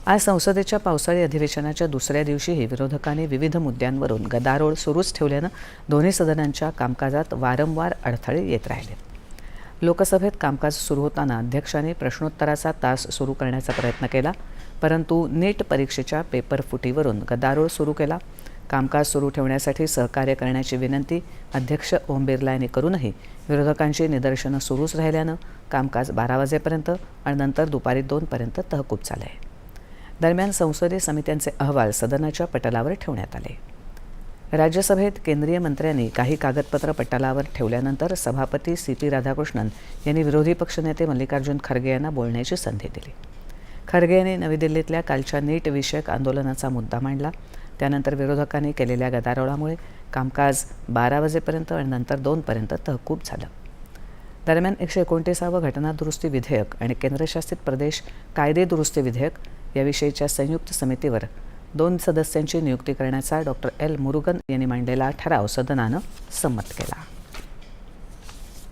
आज संसदेच्या पावसाळी अधिवेशनाच्या दुसऱ्या दिवशीही विरोधकांनी विविध मुद्द्यांवरून गदारोळ सुरूच ठेवल्यानं दोन्ही सदनांच्या कामकाजात वारंवार अडथळे येत राहिले. लोकसभेत कामकाज सुरू होताना अध्यक्षांनी प्रश्नोत्तराचा तास सुरू करण्याचा प्रयत्न केला, परंतु नीट परीक्षेच्या पेपर फुटीवरून गदारोळ सुरू केला. कामकाज सुरू ठेवण्यासाठी सहकार्य करण्याची विनंती अध्यक्ष ओम बिर्ला यांनी करूनही विरोधकांची निदर्शनं सुरूच राहिल्यानं कामकाज 12 वाजेपर्यंत आणि नंतर दुपारी 2 पर्यंत तहकूब झालं आहे. दरम्यान संसदीय समित्यांचे अहवाल सदनाच्या पटलावर ठेवण्यात आले. राज्यसभेत केंद्रीय मंत्र्यांनी काही कागदपत्र पटलावर ठेवल्यानंतर सभापती CP राधाकृष्णन यांनी विरोधी पक्षनेते मल्लिकार्जुन खरगे यांना बोलण्याची संधी दिली. खरगे यांनी नवी दिल्लीतल्या कालच्या नीट विषयक आंदोलनाचा मुद्दा मांडला. त्यानंतर विरोधकांनी केलेल्या गदारोळामुळे कामकाज 12 वाजेपर्यंत आणि नंतर 2 पर्यंत तहकूब झालं. दरम्यान 129 घटना दुरुस्ती विधेयक आणि केंद्रशासित प्रदेश कायदे दुरुस्ती विधेयक याविषयीच्या संयुक्त समितीवर 2 सदस्यांची नियुक्ती करण्याचा डॉ. L. मुरुगन यांनी मांडलेला ठराव सदनानं संमत केला.